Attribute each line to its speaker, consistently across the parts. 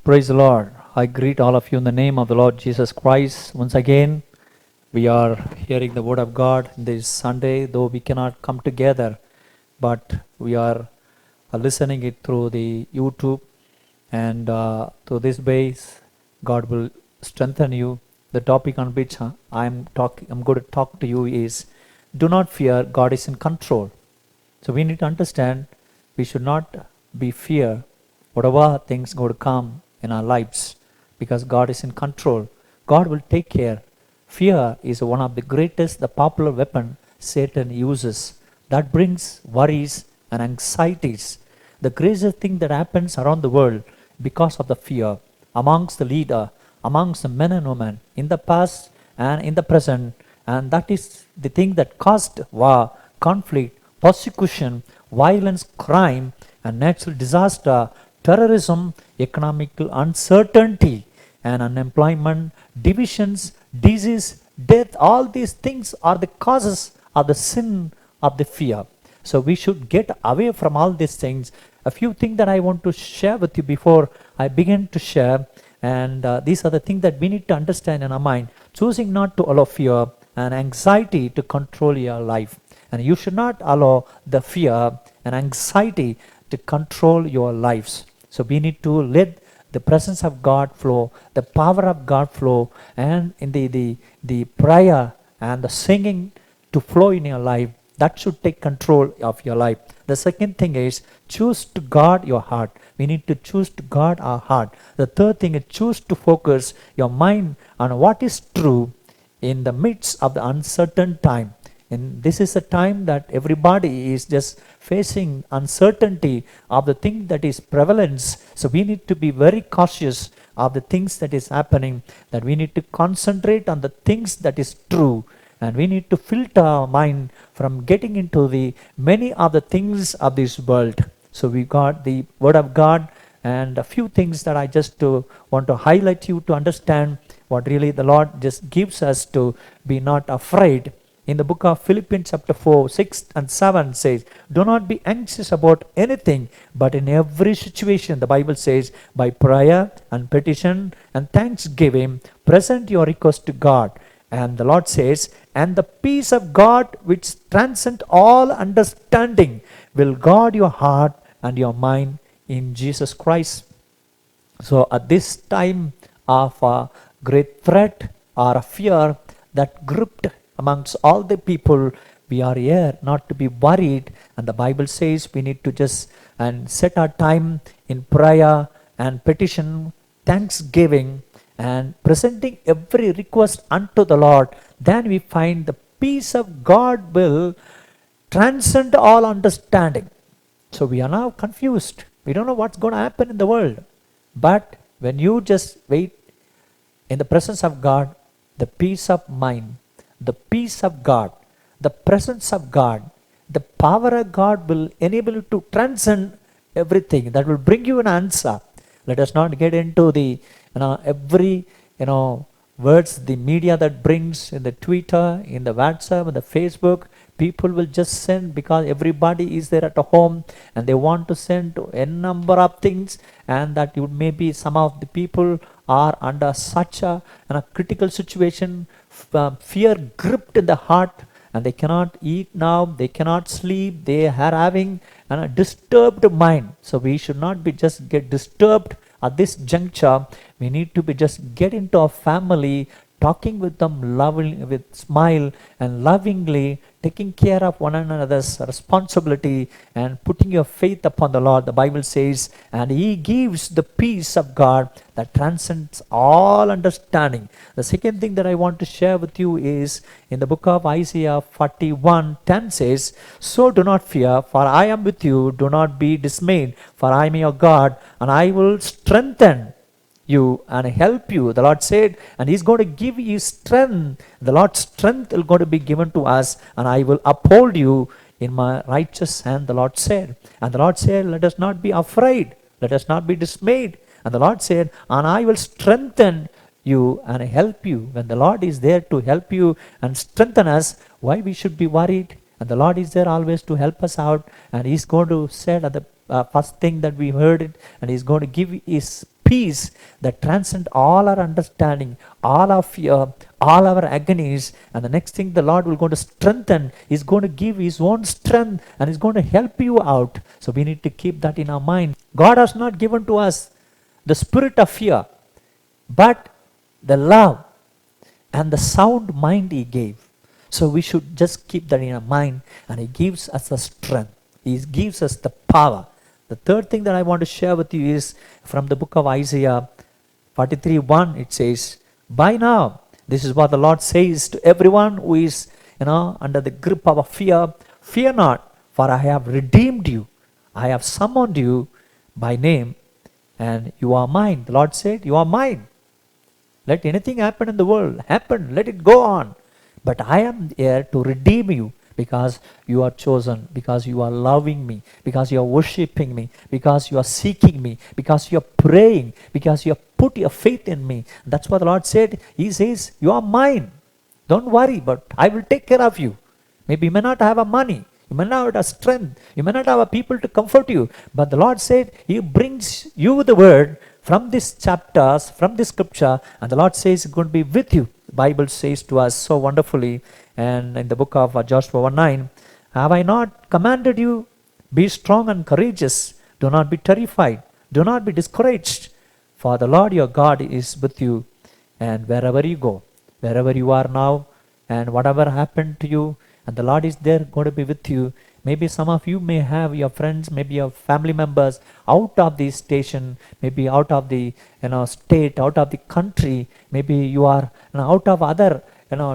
Speaker 1: Praise the Lord. I greet all of you in the name of the Lord Jesus Christ. Once again, we are hearing the Word of God this Sunday, though we cannot come together, but we are listening it through the YouTube, and through this base, God will strengthen you. The topic on which I'm going to talk to you is, do not fear, God is in control. So we need to understand we should not be fear whatever things going to come in our lives, because God is in control. God will take care. Fear is one of the greatest, the popular weapon Satan uses that brings worries and anxieties. The greatest thing that happens around the world because of the fear amongst the leader, amongst the men and women in the past and in the present, and that is the thing that caused war, conflict, persecution, violence, crime, and natural disaster, terrorism, economical uncertainty, and unemployment, divisions, disease, death. All these things are the causes of the sin of the fear. So we should get away from all these things. A few things that I want to share with you before I begin to share, and these are the things that we need to understand in our mind. Choosing not to allow fear and anxiety to control your life. And you should not allow the fear and anxiety to control your lives. So we need to let the presence of God flow, the power of God flow, and in the prayer and the singing to flow in your life. That should take control of your life. The second thing is, choose to guard your heart. We need to choose to guard our heart. The third thing is, choose to focus your mind on what is true in the midst of the uncertain time. And this is a time that everybody is just facing uncertainty of the thing that is prevalence. So we need to be very cautious of the things that is happening, that we need to concentrate on the things that is true, and we need to filter our mind from getting into the many of the things of this world. So we got the Word of God, and a few things that I just want to highlight you to understand what really the Lord just gives us to be not afraid. In the book of Philippians chapter 4, 6 and 7 says, do not be anxious about anything, but in every situation, the Bible says, by prayer and petition and thanksgiving, present your request to God. And the Lord says, and the peace of God which transcends all understanding will guard your heart and your mind in Jesus Christ. So at this time of a great threat or a fear that gripped amongst all the people, we are here not to be worried. And the Bible says we need to just and set our time in prayer and petition, thanksgiving, and presenting every request unto the Lord. Then we find the peace of God will transcend all understanding. So we are now confused. We don't know what's going to happen in the world. But when you just wait in the presence of God, the peace of mind, the peace of God, the presence of God, the power of God will enable you to transcend everything. That will bring you an answer. Let us not get into the every words the media that brings in the Twitter, in the WhatsApp, in the Facebook. People will just send because everybody is there at home and they want to send a number of things, and that you maybe some of the people are under such a critical situation, fear gripped in the heart, and they cannot eat now, they cannot sleep, they are having a disturbed mind. So we should not be just get disturbed at this juncture. We need to be just get into our family, talking with them loving, with smile and lovingly, taking care of one another's responsibility and putting your faith upon the Lord. The Bible says, and He gives the peace of God that transcends all understanding. The second thing that I want to share with you is in the book of Isaiah 41:10 says, so do not fear, for I am with you. Do not be dismayed, for I am your God, and I will strengthen you and help you. The Lord said, and He's going to give you strength. The Lord's strength is going to be given to us, and I will uphold you in my righteous hand, the Lord said. And the Lord said, let us not be afraid, let us not be dismayed. And the Lord said, and I will strengthen you and help you. When the Lord is there to help you and strengthen us, why we should be worried? And the Lord is there always to help us out, and He's going to say at the first thing that we heard it, and He's going to give His peace that transcends all our understanding, all our fear, all our agonies. And the next thing the Lord will going to strengthen, He's going to give His own strength and He's going to help you out. So we need to keep that in our mind. God has not given to us the spirit of fear, but the love and the sound mind He gave. So we should just keep that in our mind, and He gives us the strength. He gives us the power. The third thing that I want to share with you is from the book of Isaiah 43:1. It says, by now, this is what the Lord says to everyone who is, under the grip of a fear, fear not, for I have redeemed you. I have summoned you by name, and you are mine. The Lord said, you are mine. Let anything happen in the world, happen, let it go on. But I am here to redeem you, because you are chosen, because you are loving me, because you are worshiping me, because you are seeking me, because you are praying, because you have put your faith in me. That's what the Lord said. He says, you are mine. Don't worry, but I will take care of you. Maybe you may not have a money, you may not have strength, you may not have a people to comfort you, but the Lord said, He brings you the word from these chapters, from this scripture, and the Lord says it's going to be with you. The Bible says to us so wonderfully, and in the book of Joshua 1:9, have I not commanded you? Be strong and courageous. Do not be terrified. Do not be discouraged. For the Lord your God is with you, and wherever you go, wherever you are now, and whatever happened to you, and the Lord is there going to be with you. Maybe some of you may have your friends, maybe your family members out of the station, maybe out of the state, out of the country. Maybe you are out of other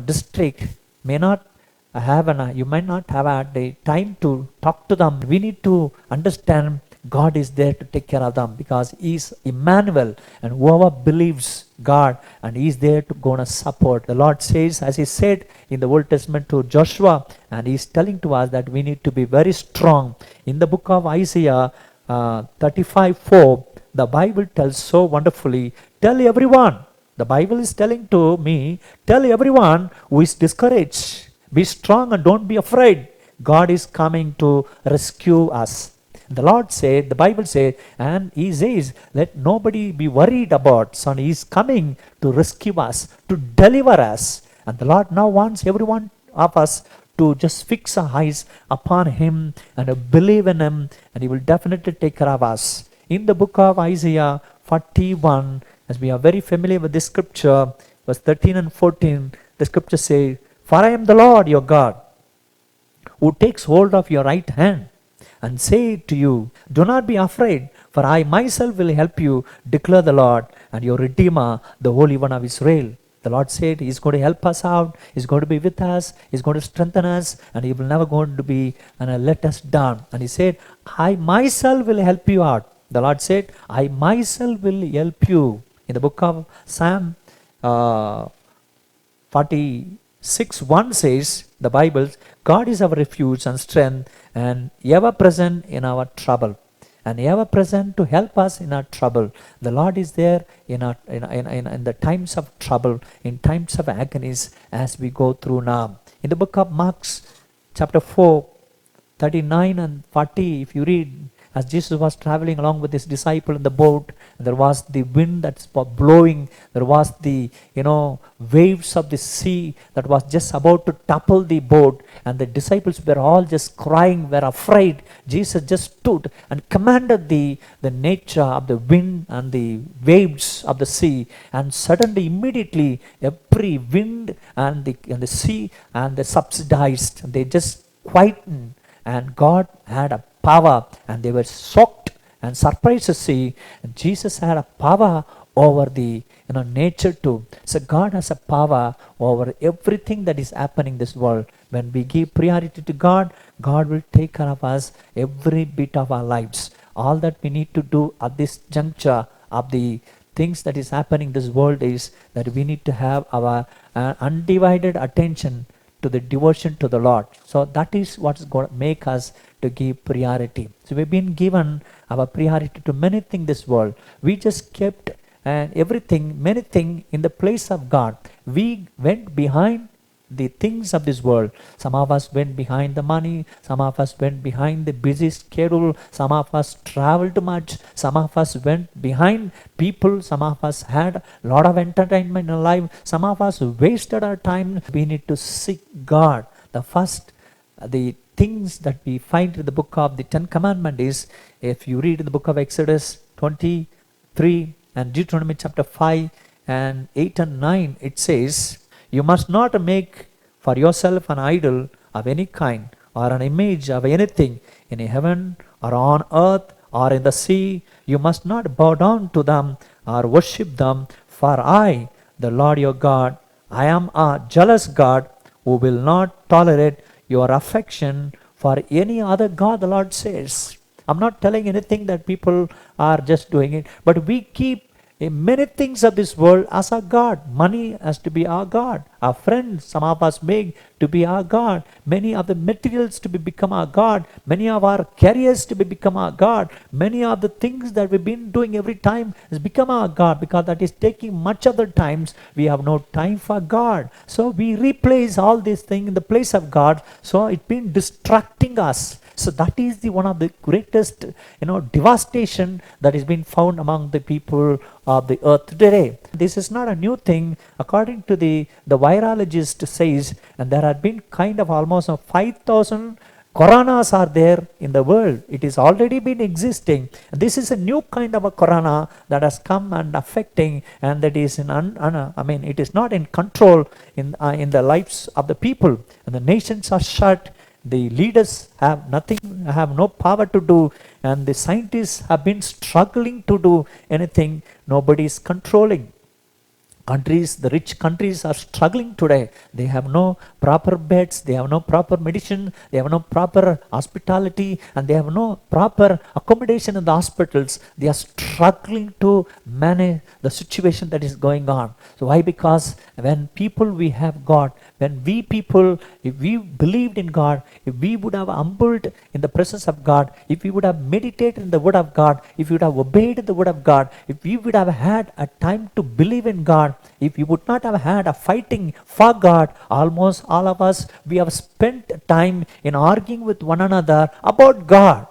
Speaker 1: district. May not have you might not have the time to talk to them. We need to understand God is there to take care of them, because He is Emmanuel, and whoever believes God, and He is there to go and support. The Lord says, as He said in the Old Testament to Joshua, and He is telling to us that we need to be very strong. In the book of Isaiah 35:4, the Bible tells so wonderfully, tell everyone, the Bible is telling to me, tell everyone who is discouraged, be strong and don't be afraid. God is coming to rescue us. The Lord said, the Bible said, and He says, let nobody be worried about. So He is coming to rescue us, to deliver us. And the Lord now wants everyone of us to just fix our eyes upon Him and believe in Him, and He will definitely take care of us. In the book of Isaiah 41, as we are very familiar with this scripture, verse 13 and 14, the scripture says, for I am the Lord your God, who takes hold of your right hand, and say to you, do not be afraid, for I myself will help you, declare the Lord, and your Redeemer, the Holy One of Israel. The Lord said He's going to help us out, He's going to be with us, He's going to strengthen us, and He will never going to be let us down. And He said, I myself will help you out. The Lord said, I myself will help you. In the book of Psalm 46:1 says, the Bible, God is our refuge and strength, and ever present in our trouble, and ever present to help us in our trouble. The Lord is there in the times of trouble, in times of agonies, as we go through now. In the book of Mark, chapter 4:39 and 40, if you read, as Jesus was traveling along with His disciple in the boat, there was the wind that's blowing, there was the waves of the sea that was just about to topple the boat, and the disciples were all just crying, were afraid. Jesus just stood and commanded the nature of the wind and the waves of the sea, and suddenly, immediately, every wind and the sea and the subsidized, they just quietened, and God had a power, and they were shocked and surprised to see Jesus had a power over the nature too. So God has a power over everything that is happening in this world. When we give priority to God, God will take care of us every bit of our lives. All that we need to do at this juncture of the things that is happening in this world is that we need to have our undivided attention to the devotion to the Lord. So that is what's going to make us to give priority. So we've been given our priority to many things in this world. We just kept many things in the place of God. We went behind the things of this world. Some of us went behind the money, some of us went behind the busy schedule, some of us traveled much, some of us went behind people, some of us had a lot of entertainment in life, some of us wasted our time. We need to seek God. The first, the things that we find in the book of the Ten Commandments is, if you read in the book of Exodus 23 and Deuteronomy chapter 5 and 8 and 9, it says, you must not make for yourself an idol of any kind or an image of anything in heaven or on earth or in the sea. You must not bow down to them or worship them, for I, the Lord your God, I am a jealous God who will not tolerate your affection for any other God, the Lord says. I'm not telling anything that people are just doing it, but we keep many things of this world as our God. Money has to be our God. Our friends, some of us make to be our God. Many of the materials to become our God. Many of our careers to become our God. Many of the things that we've been doing every time has become our God, because that is taking much of the times. We have no time for God. So we replace all these things in the place of God. So it's been distracting us. So that is the one of the greatest, devastation that is being found among the people of the earth today. This is not a new thing. According to the virologist says, and there have been kind of almost 5,000 coronas are there in the world. It is already been existing. This is a new kind of a corona that has come and affecting, and that is it is not in control in the lives of the people. And the nations are shut. The leaders have no power to do, and the scientists have been struggling to do anything. Nobody is controlling. The rich countries are struggling today. They have no proper beds, they have no proper medicine, they have no proper hospitality, and they have no proper accommodation in the hospitals. They are struggling to manage the situation that is going on. So why? Because when people we have God, when we people, if we believed in God, if we would have humbled in the presence of God, if we would have meditated in the word of God, if we would have obeyed the word of God, if we would have had a time to believe in God, if we would not have had a fighting for God, almost all of us, we have spent time in arguing with one another about God.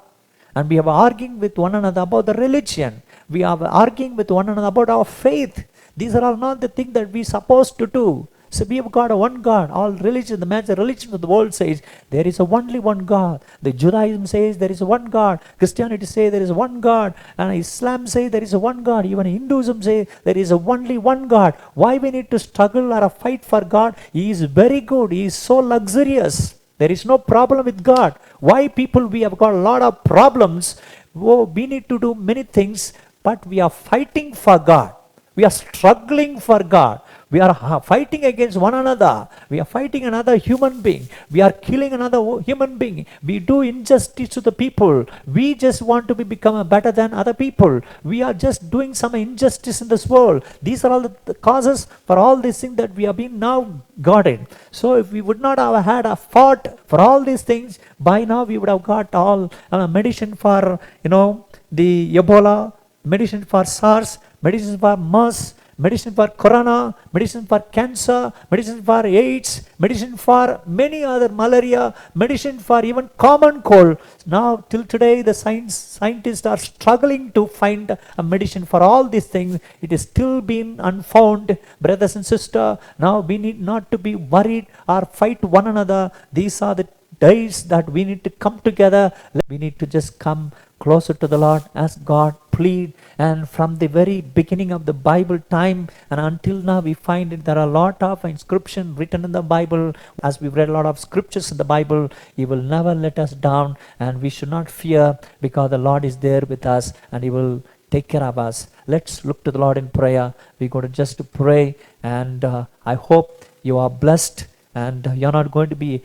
Speaker 1: And we have arguing with one another about the religion. We are arguing with one another about our faith. These are all not the things that we are supposed to do. So we have got a one God. All religion, the major religion of the world says there is only one God. The Judaism says there is one God. Christianity says there is one God. And Islam says there is one God. Even Hinduism says there is only one God. Why we need to struggle or fight for God? He is very good. He is so luxurious. There is no problem with God. Why people, we have got a lot of problems. We need to do many things, but we are fighting for God. We are struggling for God. We are fighting against one another. We are fighting another human being. We are killing another human being. We do injustice to the people. We just want to become better than other people. We are just doing some injustice in this world. These are all the causes for all these things that we have been now gotten. So if we would not have had a fought for all these things, by now we would have got all medicine for, the Ebola, medicine for SARS, medicine for MERS, medicine for corona, medicine for cancer, medicine for AIDS, medicine for many other malaria, medicine for even common cold. Now till today the scientists are struggling to find a medicine for all these things. It is still being unfound, brothers and sisters. Now we need not to be worried or fight one another. These are the days that we need to come together. We need to just come closer to the Lord, ask God, plead. And from the very beginning of the Bible time and until now, we find that there are a lot of inscription written in the Bible. As we've read a lot of scriptures in the Bible, He will never let us down, and we should not fear, because the Lord is there with us and He will take care of us. Let's look to the Lord in prayer. We're going to just pray, and I hope you are blessed and you're not going to be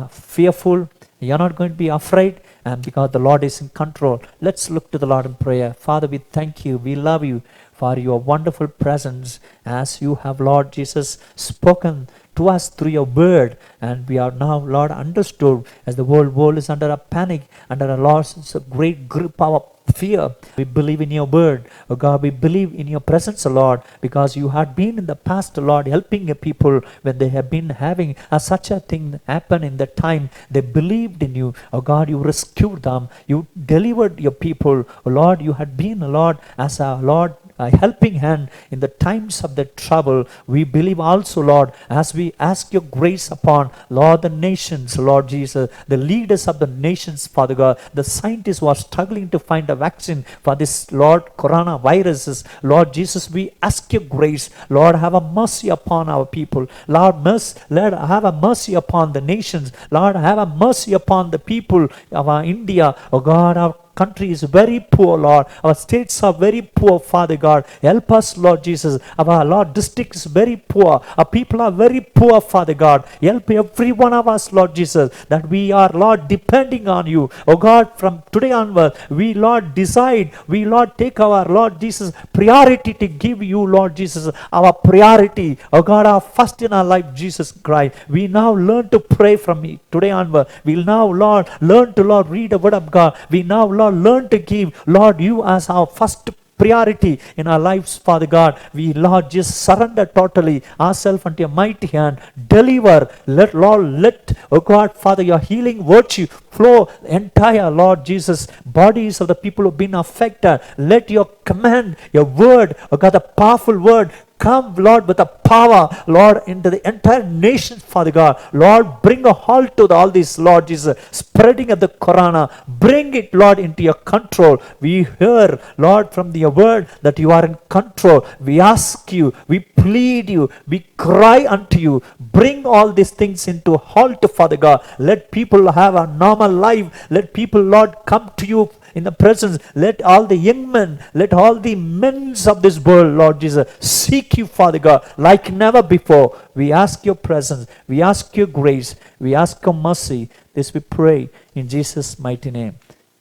Speaker 1: fearful. You're not going to be afraid, and because the Lord is in control. Let's look to the Lord in prayer. Father, we thank you. We love you for your wonderful presence, as you have, Lord Jesus, spoken to us through your word. And we are now, Lord, understood, as the whole world is under a panic, under a loss, it's a great grip of fear. We believe in your word. Oh God, we believe in your presence, O Lord, because you had been in the past, O Lord, helping your people when they have been having such a thing happen in the time. They believed in you. Oh God, you rescued them. You delivered your people. Oh Lord, you had been, O Lord, as a Lord, a helping hand in the times of the trouble. We believe also, Lord, as we ask your grace upon, Lord, the nations, Lord Jesus, the leaders of the nations, Father God, the scientists who are struggling to find a vaccine for this, Lord, coronaviruses. Lord Jesus, we ask your grace. Lord, have a mercy upon our people. Lord, have a mercy upon the nations. Lord, have a mercy upon the people of our India. Oh God, our country is very poor, Lord. Our states are very poor, Father God. Help us, Lord Jesus. Our Lord district is very poor. Our people are very poor, Father God. Help every one of us, Lord Jesus, that we are, Lord, depending on you. Oh God, from today onward, we, Lord, decide, we, Lord, take our, Lord Jesus, priority to give you, Lord Jesus, our priority. Oh God, our first in our life, Jesus Christ. We now learn to pray from today onward. We'll now, Lord, learn to, Lord, read the word of God. We now, Lord, learn to give, Lord, you as our first priority in our lives, Father God. We, Lord, just surrender totally ourselves unto your mighty hand. Deliver, let, oh God, Father, your healing virtue flow entire, Lord Jesus, bodies of the people who've been affected. Let your command, your word, oh God, the powerful word, come, Lord, with the power, Lord, into the entire nation, Father God. Lord, bring a halt to all this, Lord Jesus, spreading of the corona. Bring it, Lord, into your control. We hear, Lord, from your word that you are in control. We ask you, we plead you, we cry unto you. Bring all these things into halt, Father God. Let people have a normal life. Let people, Lord, come to you in the presence. Let all the young men, let all the men of this world, Lord Jesus, seek you, Father God, like never before. We ask your presence. We ask your grace. We ask your mercy. This we pray in Jesus' mighty name.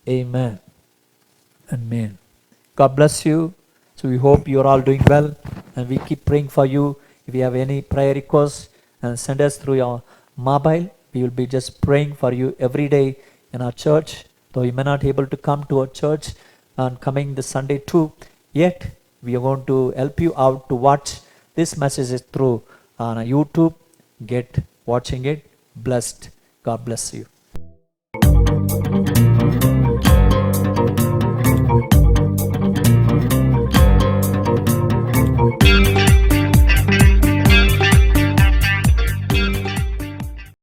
Speaker 1: Amen. Amen. God bless you. So we hope you're all doing well, and we keep praying for you. If you have any prayer requests, and send us through your mobile. We will be just praying for you every day in our church. Though you may not be able to come to our church on coming this Sunday too, yet we are going to help you out to watch this message through on YouTube. Get watching it. Blessed. God bless you.